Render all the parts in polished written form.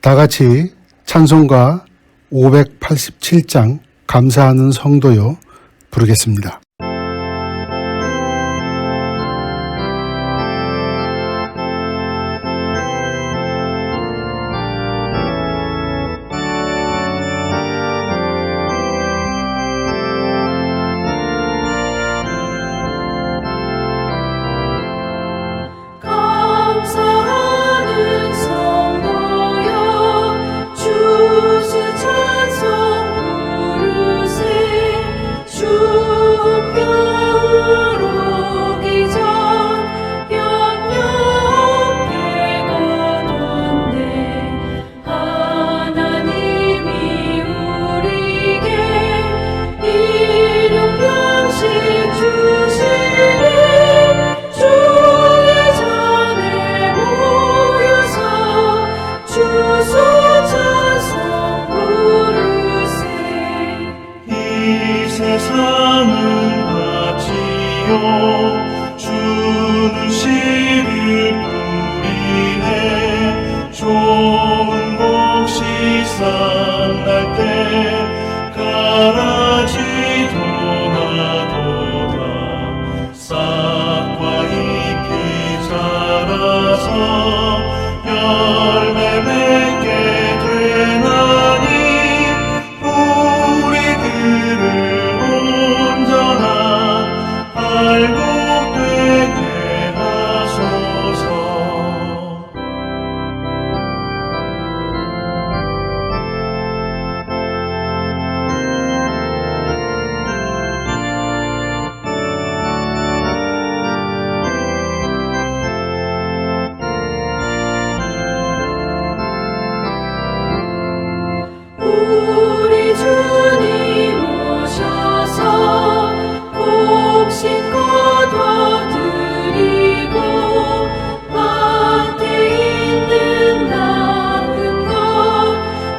다 같이 찬송가 587장 감사하는 성도요 부르겠습니다. 세상은 밭이요 주는 씨를 뿌리네. 좋은 곡식 싹날 때 가라지도 나도다. 싹과 잎이 자라서 열매 맺게 되나니 우리들을 온전한 알곡되게 하소서. 우리 주님 오셔서 곡식 거둬드리고 밭에 있는 나쁜 것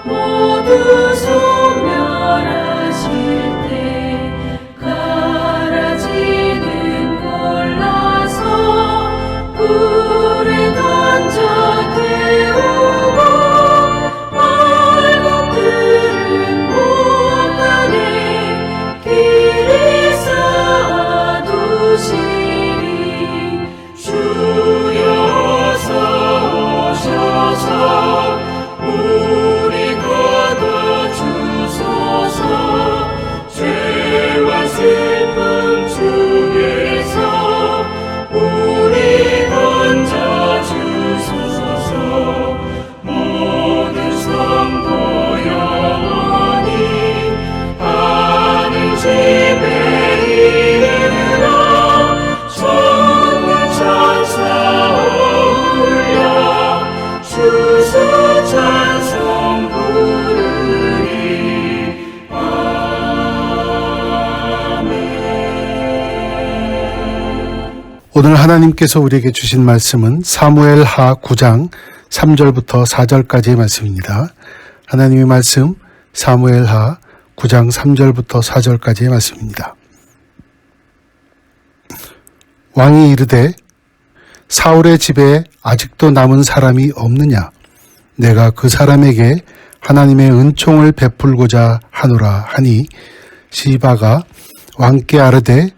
모두 소멸하실 때 가라지는 골라서 불에 던져 태우고 알곡들은 못가네 길이 쌓아두시리. 주여 어서 오셔서 우리 거둬주소서. 죄와 슬픔 중에서 우리 건져주소서. 모든 성도 영원히 하늘 집에 이르러 천군 천사 올려 주소 찬송 부르리. 아멘. 오늘 하나님께서 우리에게 주신 말씀은 사무엘하 9장 3절부터 4절까지의 말씀입니다. 하나님의 말씀 사무엘하 9장 3절부터 4절까지의 말씀입니다. 왕이 이르되 사울의 집에 아직도 남은 사람이 없느냐? 내가 그 사람에게 하나님의 은총을 베풀고자 하노라 하니 시바가 왕께 아르되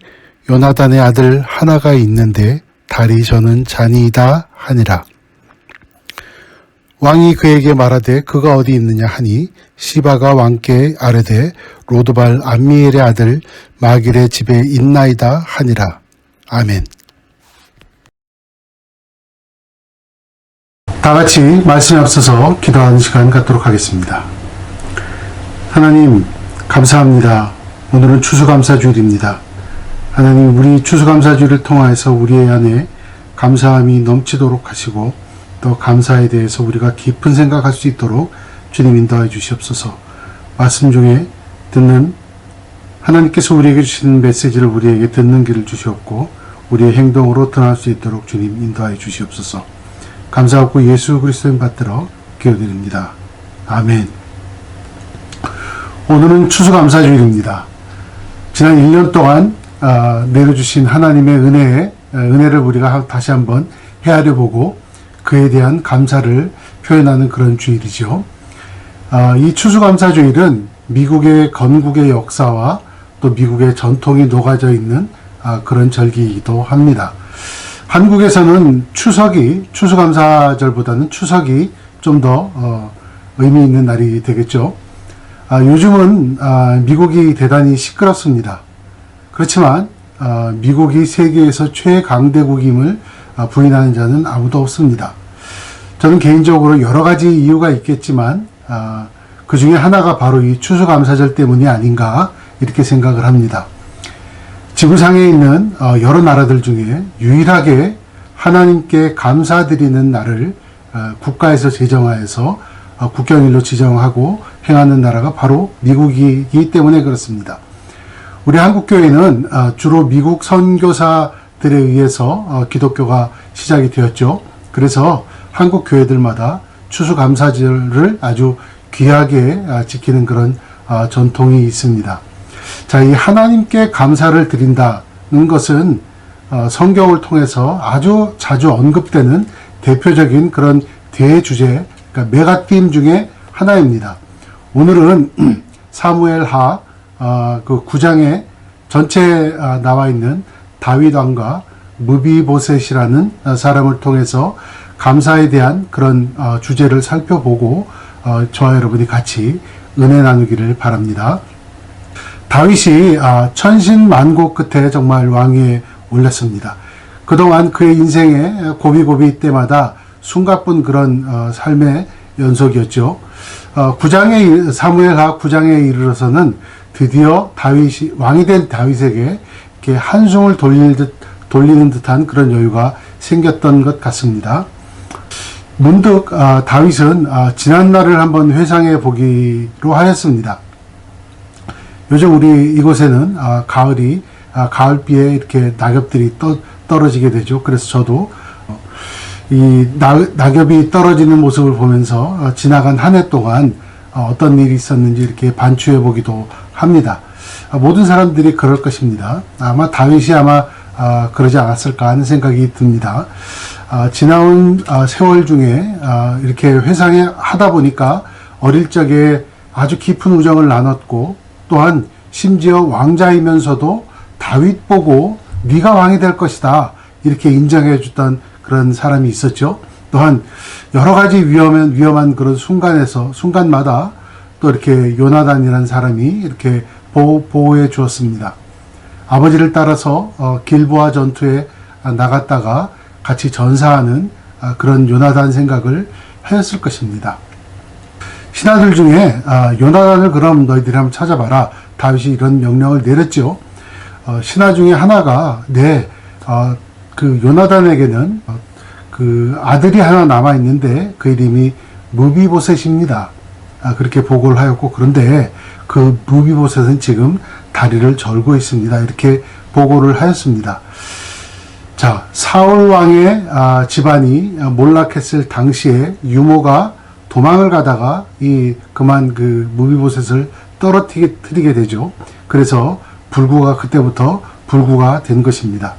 요나단의 아들 하나가 있는데 다리 저는 자니이다 하니라. 왕이 그에게 말하되 그가 어디 있느냐 하니 시바가 왕께 아르되 로드발 암미엘의 아들 마길의 집에 있나이다 하니라. 아멘. 다 같이 말씀에 앞서서 기도하는 시간 갖도록 하겠습니다. 하나님 감사합니다. 오늘은 추수감사주일입니다. 하나님 우리 추수감사주일을 통하여서 우리의 안에 감사함이 넘치도록 하시고 또 감사에 대해서 우리가 깊은 생각할 수 있도록 주님 인도해 주시옵소서. 말씀 중에 듣는 하나님께서 우리에게 주시는 메시지를 우리에게 듣는 길을 주시옵고 우리의 행동으로 드러날 수 있도록 주님 인도해 주시옵소서. 감사하고 예수 그리스도의 받들어 기도드립니다. 아멘. 오늘은 추수감사주일입니다. 지난 1년 동안 내려주신 하나님의 은혜를 우리가 다시 한번 헤아려 보고 그에 대한 감사를 표현하는 그런 주일이죠. 이 추수감사주일은 미국의 건국의 역사와 또 미국의 전통이 녹아져 있는 그런 절기이기도 합니다. 한국에서는 추수감사절보다는 추석이 좀 더 의미 있는 날이 되겠죠. 요즘은 미국이 대단히 시끄럽습니다. 그렇지만 미국이 세계에서 최강대국임을 부인하는 자는 아무도 없습니다. 저는 개인적으로 여러 가지 이유가 있겠지만 그 중에 하나가 바로 이 추수감사절 때문이 아닌가 이렇게 생각을 합니다. 지구상에 있는 여러 나라들 중에 유일하게 하나님께 감사드리는 날을 국가에서 제정하여서 국경일로 지정하고 행하는 나라가 바로 미국이기 때문에 그렇습니다. 우리 한국교회는 주로 미국 선교사들에 의해서 기독교가 시작이 되었죠. 그래서 한국 교회들마다 추수감사절을 아주 귀하게 지키는 그런 전통이 있습니다. 자, 이 하나님께 감사를 드린다는 것은 성경을 통해서 아주 자주 언급되는 대표적인 그런 대주제, 그러니까 메가팀 중에 하나입니다. 오늘은 사무엘하 그 9장에 전체에 나와 있는 다윗 왕과 무비보셋이라는 사람을 통해서 감사에 대한 그런 주제를 살펴보고 저와 여러분이 같이 은혜 나누기를 바랍니다. 다윗이 천신만고 끝에 정말 왕위에 올랐습니다. 그동안 그의 인생의 고비고비 때마다 숨가쁜 그런 삶의 연속이었죠. 사무엘하 9장에 이르러서는 드디어 다윗이 왕이 된 다윗에게 이렇게 한숨을 돌리는 듯한 그런 여유가 생겼던 것 같습니다. 문득 다윗은 지난 날을 한번 회상해 보기로 하였습니다. 요즘 우리 이곳에는 가을비에 이렇게 낙엽들이 떨어지게 되죠. 그래서 저도 이 낙엽이 떨어지는 모습을 보면서 지나간 한 해 동안 어떤 일이 있었는지 이렇게 반추해 보기도 합니다. 모든 사람들이 그럴 것입니다. 아마 다윗이 그러지 않았을까 하는 생각이 듭니다. 지나온 세월 중에 이렇게 회상에 하다 보니까 어릴 적에 아주 깊은 우정을 나눴고 또한 심지어 왕자이면서도 다윗 보고 네가 왕이 될 것이다 이렇게 인정해 주던 그런 사람이 있었죠. 또한 여러 가지 위험한 그런 순간마다 또 이렇게 요나단이라는 사람이 이렇게 보호해 주었습니다. 아버지를 따라서 길보아 전투에 나갔다가 같이 전사하는 그런 요나단 생각을 하였을 것입니다. 신하들 중에 요나단을 그럼 너희들이 한번 찾아봐라. 다윗이 이런 명령을 내렸죠. 신하 중에 하나가 그 요나단에게는 그 아들이 하나 남아 있는데 그 이름이 무비보셋입니다. 그렇게 보고를 하였고 그런데 그 무비보셋은 지금 다리를 절고 있습니다. 이렇게 보고를 하였습니다. 자, 사울 왕의 집안이 몰락했을 당시에 유모가 도망을 가다가 그만 그 무비보셋을 떨어뜨리게 되죠. 그래서 그때부터 불구가 된 것입니다.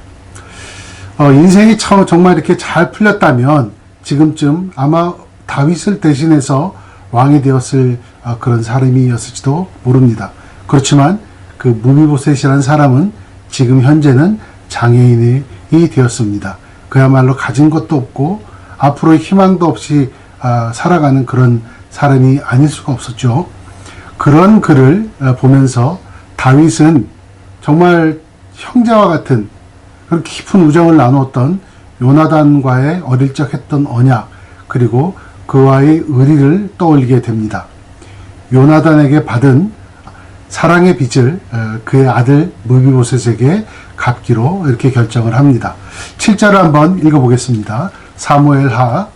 인생이 정말 이렇게 잘 풀렸다면 지금쯤 아마 다윗을 대신해서 왕이 되었을 그런 사람이었을지도 모릅니다. 그렇지만 그 무비보셋이라는 사람은 지금 현재는 장애인이 되었습니다. 그야말로 가진 것도 없고 앞으로의 희망도 없이 살아가는 그런 사람이 아닐 수가 없었죠. 그런 그를 보면서 다윗은 정말 형제와 같은 그런 깊은 우정을 나누었던 요나단과의 어릴 적 했던 언약 그리고 그와의 의리를 떠올리게 됩니다. 요나단에게 받은 사랑의 빚을 그의 아들 무비보셋에게 갚기로 이렇게 결정을 합니다. 7절을 한번 읽어보겠습니다. 사무엘하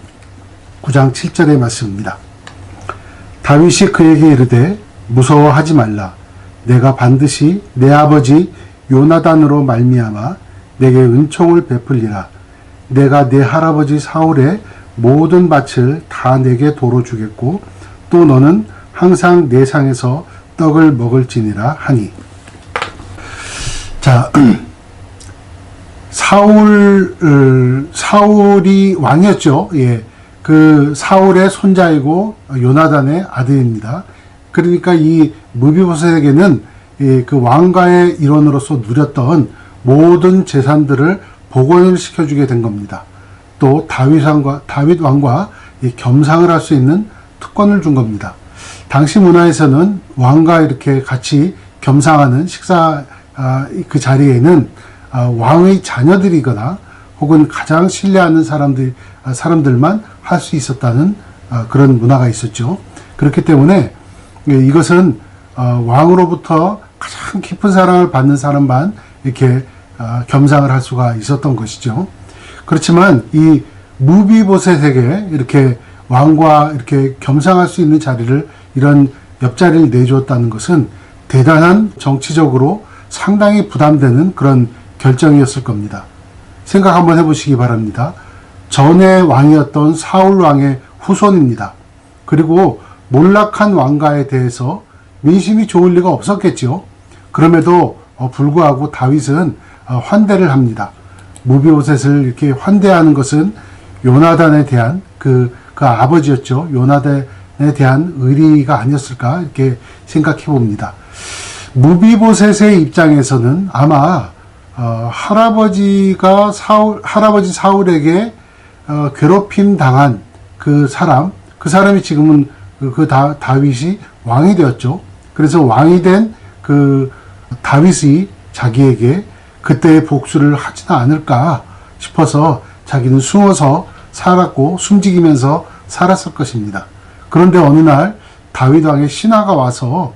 9장 7절의 말씀입니다. 다윗이 그에게 이르되 무서워하지 말라. 내가 반드시 내 아버지 요나단으로 말미암아 내게 은총을 베풀리라. 내가 내 할아버지 사울의 모든 밭을 다 내게 도로 주겠고 또 너는 항상 내 상에서 떡을 먹을지니라 하니. 자, 사울이 왕이었죠. 예. 그 사울의 손자이고 요나단의 아들입니다. 그러니까 이 무비보셋에게는 그 왕가의 일원으로서 누렸던 모든 재산들을 복원을 시켜주게 된 겁니다. 또 다윗 왕과 겸상을 할 수 있는 특권을 준 겁니다. 당시 문화에서는 왕과 이렇게 같이 겸상하는 식사 그 자리에는 왕의 자녀들이거나 혹은 가장 신뢰하는 사람들만 할 수 있었다는 그런 문화가 있었죠. 그렇기 때문에 이것은 왕으로부터 가장 깊은 사랑을 받는 사람만 이렇게 겸상을 할 수가 있었던 것이죠. 그렇지만 이 무비보셋에게 이렇게 왕과 이렇게 겸상할 수 있는 자리를, 이런 옆자리를 내주었다는 것은 대단한 정치적으로 상당히 부담되는 그런 결정이었을 겁니다. 생각 한번 해보시기 바랍니다. 전에 왕이었던 사울 왕의 후손입니다. 그리고 몰락한 왕가에 대해서 민심이 좋을 리가 없었겠죠. 그럼에도 불구하고 다윗은 환대를 합니다. 무비보셋을 이렇게 환대하는 것은 요나단에 대한 그 아버지였죠. 요나단에 대한 의리가 아니었을까 이렇게 생각해 봅니다. 무비보셋의 입장에서는 아마 할아버지 사울에게 괴롭힘 당한 그 사람이 지금은 다윗이 왕이 되었죠. 그래서 왕이 된 그 다윗이 자기에게 그때의 복수를 하지는 않을까 싶어서 자기는 숨어서 살았고 숨지기면서 살았을 것입니다. 그런데 어느 날 다윗 왕의 신하가 와서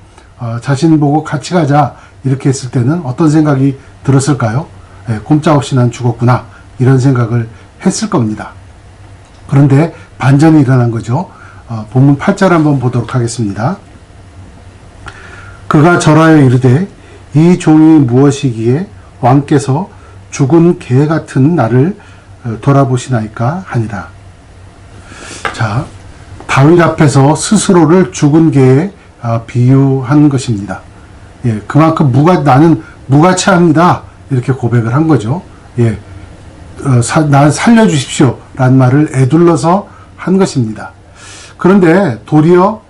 자신 보고 같이 가자 이렇게 했을 때는 어떤 생각이 들었을까요? 꼼짝없이 난 죽었구나 이런 생각을 했을 겁니다. 그런데 반전이 일어난 거죠. 본문 8절 한번 보도록 하겠습니다. 그가 절하여 이르되 이 종이 무엇이기에 왕께서 죽은 개 같은 나를 돌아보시나이까 하니라. 자, 다윗 앞에서 스스로를 죽은 개에 비유한 것입니다. 예, 그만큼 나는 무가치합니다. 이렇게 고백을 한 거죠. 예, 날 살려주십시오. 라는 말을 애둘러서 한 것입니다. 그런데 도리어,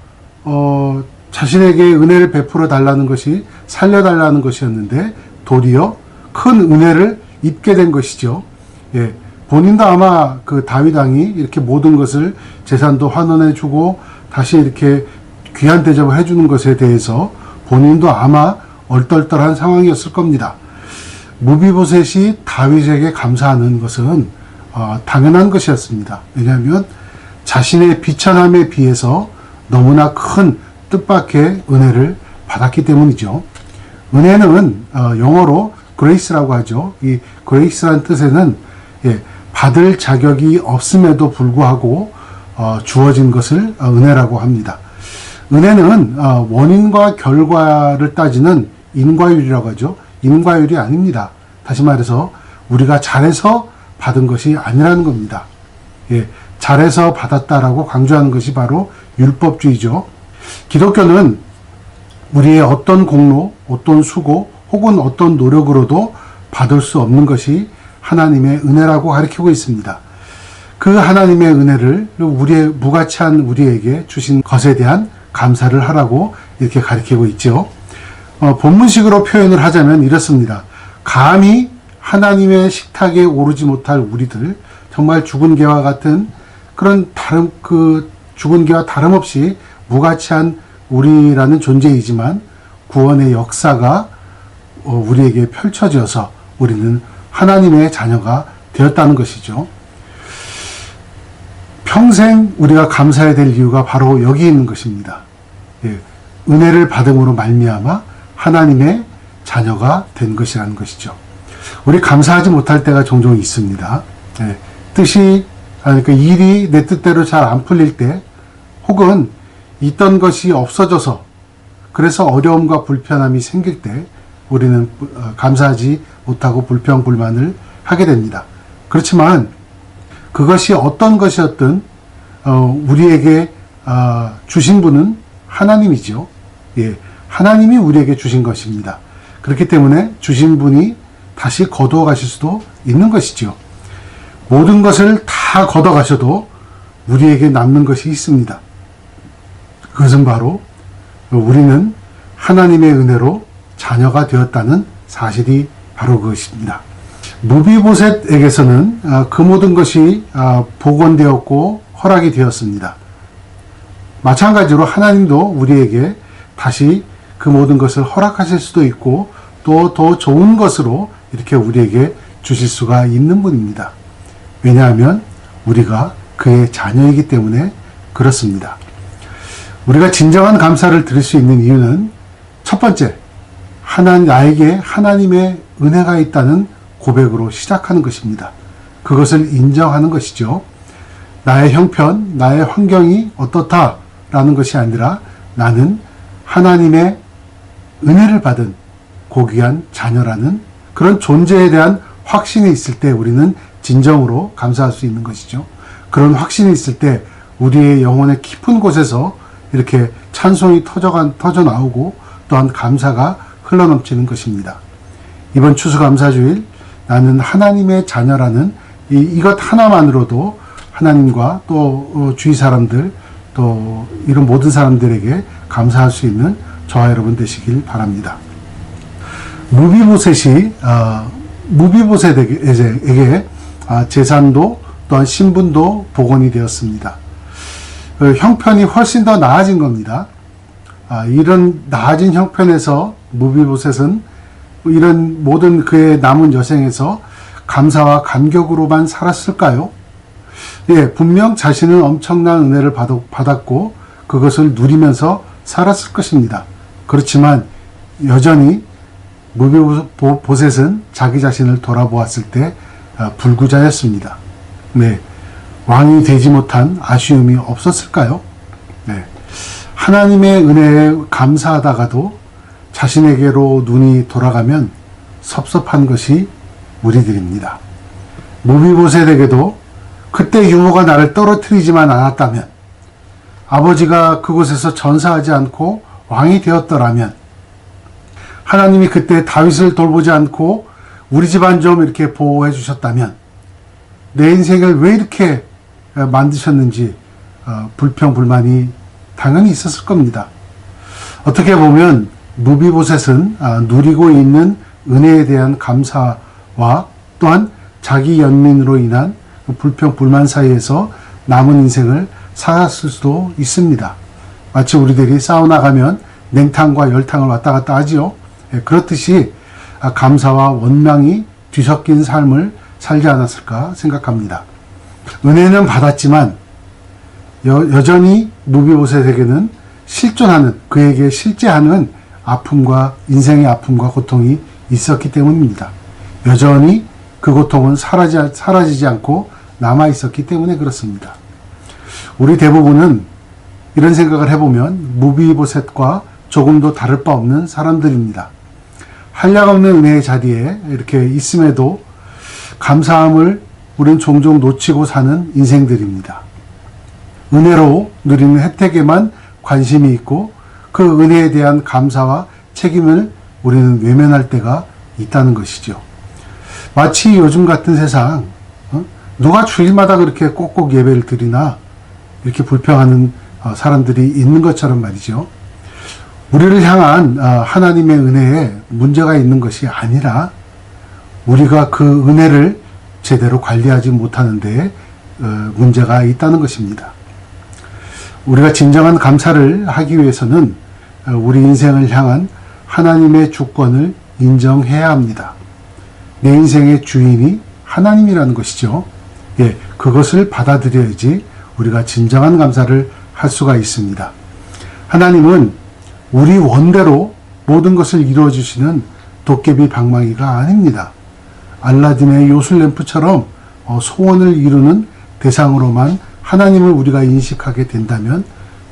자신에게 은혜를 베풀어 달라는 것이 살려달라는 것이었는데 도리어 큰 은혜를 입게 된 것이죠. 예, 본인도 아마 그 다윗 왕이 이렇게 모든 것을 재산도 환원해 주고 다시 이렇게 귀한 대접을 해주는 것에 대해서 본인도 아마 얼떨떨한 상황이었을 겁니다. 무비보셋이 다윗에게 감사하는 것은 당연한 것이었습니다. 왜냐하면 자신의 비천함에 비해서 너무나 큰 뜻밖의 은혜를 받았기 때문이죠. 은혜는 영어로 grace라고 하죠. 이 grace란 뜻에는 받을 자격이 없음에도 불구하고 주어진 것을 은혜라고 합니다. 은혜는 원인과 결과를 따지는 인과율이라고 하죠. 인과율이 아닙니다. 다시 말해서 우리가 잘해서 받은 것이 아니라는 겁니다. 잘해서 받았다라고 강조하는 것이 바로 율법주의죠. 기독교는 우리의 어떤 공로, 어떤 수고, 혹은 어떤 노력으로도 받을 수 없는 것이 하나님의 은혜라고 가르치고 있습니다. 그 하나님의 은혜를 무가치한 우리에게 주신 것에 대한 감사를 하라고 이렇게 가르치고 있죠. 본문식으로 표현을 하자면 이렇습니다. 감히 하나님의 식탁에 오르지 못할 우리들, 정말 죽은 개와 같은 그런 죽은 개와 다름없이 무가치한 우리라는 존재이지만 구원의 역사가 우리에게 펼쳐져서 우리는 하나님의 자녀가 되었다는 것이죠. 평생 우리가 감사해야 될 이유가 바로 여기 있는 것입니다. 은혜를 받음으로 말미암아 하나님의 자녀가 된 것이라는 것이죠. 우리 감사하지 못할 때가 종종 있습니다. 그러니까 일이 내 뜻대로 잘 안 풀릴 때, 혹은 있던 것이 없어져서 그래서 어려움과 불편함이 생길 때 우리는 감사하지 못하고 불평불만을 하게 됩니다. 그렇지만 그것이 어떤 것이었든 우리에게 주신 분은 하나님이죠. 하나님이 우리에게 주신 것입니다. 그렇기 때문에 주신 분이 다시 거두어 가실 수도 있는 것이죠. 모든 것을 다 걷어 가셔도 우리에게 남는 것이 있습니다. 그것은 바로 우리는 하나님의 은혜로 자녀가 되었다는 사실이 바로 그것입니다. 무비보셋에게서는 그 모든 것이 복원되었고 허락이 되었습니다. 마찬가지로 하나님도 우리에게 다시 그 모든 것을 허락하실 수도 있고 또 더 좋은 것으로 이렇게 우리에게 주실 수가 있는 분입니다. 왜냐하면 우리가 그의 자녀이기 때문에 그렇습니다. 우리가 진정한 감사를 드릴 수 있는 이유는 첫 번째, 나에게 하나님의 은혜가 있다는 고백으로 시작하는 것입니다. 그것을 인정하는 것이죠. 나의 형편, 나의 환경이 어떻다라는 것이 아니라 나는 하나님의 은혜를 받은 고귀한 자녀라는 그런 존재에 대한 확신이 있을 때 우리는 진정으로 감사할 수 있는 것이죠. 그런 확신이 있을 때 우리의 영혼의 깊은 곳에서 이렇게 찬송이 터져 나오고 또한 감사가 흘러넘치는 것입니다. 이번 추수감사주일 나는 하나님의 자녀라는 이것 하나만으로도 하나님과 또 주위 사람들 또 이런 모든 사람들에게 감사할 수 있는 저와 여러분 되시길 바랍니다. 무비보셋에게 재산도 또한 신분도 복원이 되었습니다. 형편이 훨씬 더 나아진 겁니다. 이런 나아진 형편에서 무비보셋은 이런 모든 그의 남은 여생에서 감사와 감격으로만 살았을까요? 예, 분명 자신은 엄청난 은혜를 받았고 그것을 누리면서 살았을 것입니다. 그렇지만 여전히 무비보셋은 자기 자신을 돌아보았을 때 불구자였습니다. 네, 왕이 되지 못한 아쉬움이 없었을까요? 네, 하나님의 은혜에 감사하다가도 자신에게로 눈이 돌아가면 섭섭한 것이 우리들입니다. 무비보셋에게도 그때 유모가 나를 떨어뜨리지만 않았다면, 아버지가 그곳에서 전사하지 않고 왕이 되었더라면, 하나님이 그때 다윗을 돌보지 않고 우리 집안 좀 이렇게 보호해 주셨다면 내 인생을 왜 이렇게 만드셨는지 불평불만이 당연히 있었을 겁니다. 어떻게 보면 무비보셋은 누리고 있는 은혜에 대한 감사와 또한 자기 연민으로 인한 불평불만 사이에서 남은 인생을 살았을 수도 있습니다. 마치 우리들이 사우나 가면 냉탕과 열탕을 왔다 갔다 하지요. 그렇듯이 감사와 원망이 뒤섞인 삶을 살지 않았을까 생각합니다. 은혜는 받았지만 여전히 무비보셋에게는 실존하는, 그에게 실제하는 아픔과 인생의 아픔과 고통이 있었기 때문입니다. 여전히 그 고통은 사라지지 않고 남아 있었기 때문에 그렇습니다. 우리 대부분은 이런 생각을 해보면 무비보셋과 조금도 다를 바 없는 사람들입니다. 한량없는 은혜의 자리에 이렇게 있음에도 감사함을 우리는 종종 놓치고 사는 인생들입니다. 은혜로 누리는 혜택에만 관심이 있고 그 은혜에 대한 감사와 책임을 우리는 외면할 때가 있다는 것이죠. 마치 요즘 같은 세상, 누가 주일마다 그렇게 꼭꼭 예배를 드리나 이렇게 불평하는 사람들이 있는 것처럼 말이죠. 우리를 향한 하나님의 은혜에 문제가 있는 것이 아니라 우리가 그 은혜를 제대로 관리하지 못하는 데에 문제가 있다는 것입니다. 우리가 진정한 감사를 하기 위해서는 우리 인생을 향한 하나님의 주권을 인정해야 합니다. 내 인생의 주인이 하나님이라는 것이죠. 예, 그것을 받아들여야지 우리가 진정한 감사를 할 수가 있습니다. 하나님은 우리 원대로 모든 것을 이루어주시는 도깨비 방망이가 아닙니다. 알라딘의 요술램프처럼 소원을 이루는 대상으로만 하나님을 우리가 인식하게 된다면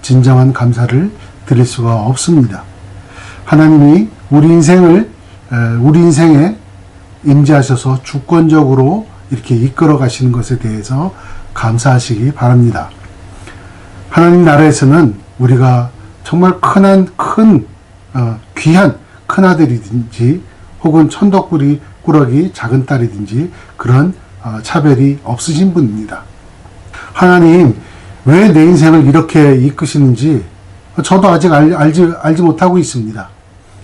진정한 감사를 드릴 수가 없습니다. 하나님이 우리 인생에 임재하셔서 주권적으로 이렇게 이끌어 가시는 것에 대해서 감사하시기 바랍니다. 하나님 나라에서는 우리가 정말 귀한 큰아들이든지 혹은 천덕꾸러기 작은 딸이든지 그런 차별이 없으신 분입니다. 하나님 왜 내 인생을 이렇게 이끄시는지 저도 아직 알지 못하고 있습니다.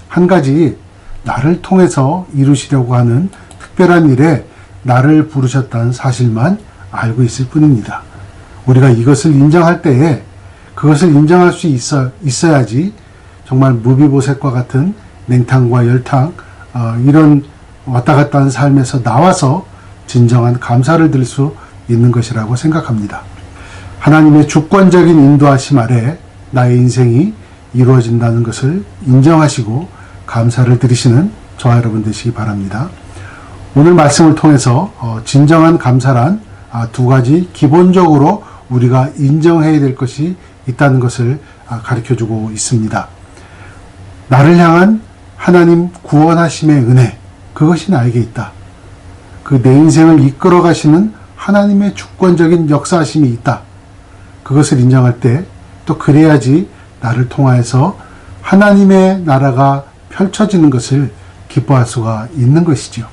한 가지, 나를 통해서 이루시려고 하는 특별한 일에 나를 부르셨다는 사실만 알고 있을 뿐입니다. 우리가 이것을 인정할 때에 그것을 인정할 수 있어야지 정말 무비보셋과 같은 냉탕과 열탕, 이런 왔다 갔다 하는 삶에서 나와서 진정한 감사를 드릴 수 있는 것이라고 생각합니다. 하나님의 주권적인 인도하심 아래 나의 인생이 이루어진다는 것을 인정하시고 감사를 드리시는 저와 여러분 되시기 바랍니다. 오늘 말씀을 통해서 진정한 감사란 두 가지 기본적으로 우리가 인정해야 될 것이 있다는 것을 가르쳐주고 있습니다. 나를 향한 하나님 구원하심의 은혜, 그것이 나에게 있다. 그 내 인생을 이끌어 가시는 하나님의 주권적인 역사하심이 있다. 그것을 인정할 때 또 그래야지 나를 통하여서 하나님의 나라가 펼쳐지는 것을 기뻐할 수가 있는 것이죠.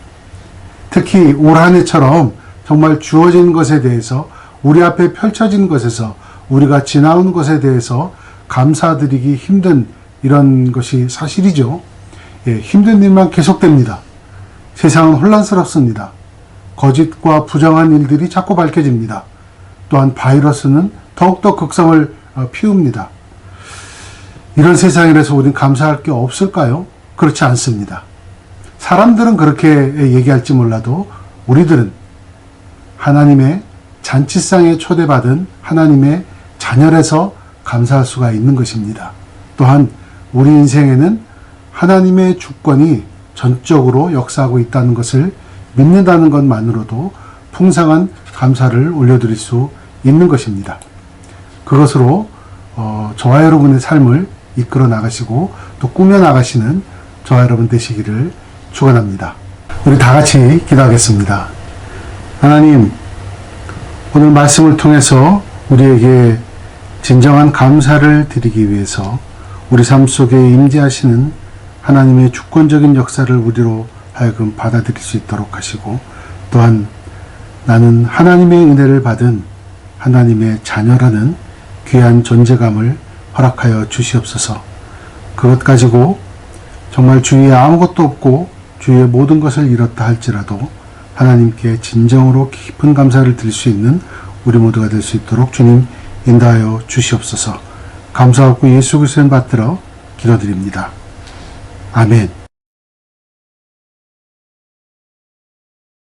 특히 올 한 해처럼 정말 주어진 것에 대해서, 우리 앞에 펼쳐진 것에서, 우리가 지나온 것에 대해서 감사드리기 힘든 이런 것이 사실이죠. 힘든 일만 계속됩니다. 세상은 혼란스럽습니다. 거짓과 부정한 일들이 자꾸 밝혀집니다. 또한 바이러스는 더욱더 극성을 피웁니다. 이런 세상이라서 우리는 감사할 게 없을까요? 그렇지 않습니다. 사람들은 그렇게 얘기할지 몰라도 우리들은 하나님의 잔치상에 초대받은 하나님의 자녀라서 감사할 수가 있는 것입니다. 또한 우리 인생에는 하나님의 주권이 전적으로 역사하고 있다는 것을 믿는다는 것만으로도 풍성한 감사를 올려드릴 수 있는 것입니다. 그것으로 저와 여러분의 삶을 이끌어 나가시고 또 꾸며 나가시는 저와 여러분 되시기를 축원합니다. 우리 다 같이 기도하겠습니다. 하나님, 오늘 말씀을 통해서 우리에게 진정한 감사를 드리기 위해서 우리 삶 속에 임재하시는 하나님의 주권적인 역사를 우리로 하여금 받아들일 수 있도록 하시고, 또한 나는 하나님의 은혜를 받은 하나님의 자녀라는 귀한 존재감을 허락하여 주시옵소서. 그것 가지고 정말 주위에 아무것도 없고 주위의 모든 것을 잃었다 할지라도 하나님께 진정으로 깊은 감사를 드릴 수 있는 우리 모두가 될 수 있도록 주님 인도하여 주시옵소서. 감사하고 예수 그리스도를 받들어 기도드립니다. 아멘.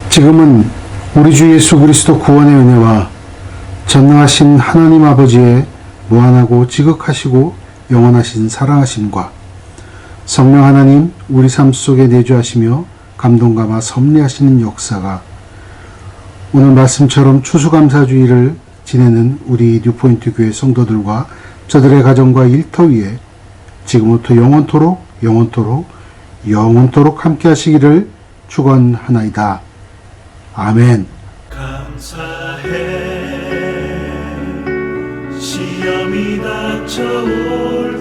지금은 우리 주 예수 그리스도 구원의 은혜와 전능하신 하나님 아버지의 무한하고 지극하시고 영원하신 사랑하심과 성령 하나님 우리 삶 속에 내주하시며 감동감화 섭리하시는 역사가 오늘 말씀처럼 추수감사주의를 지내는 우리 뉴포인트 교회 성도들과 저들의 가정과 일터 위에 지금부터 영원토록 함께 하시기를 축원하나이다. 아멘. 감사해 시험이 닥쳐올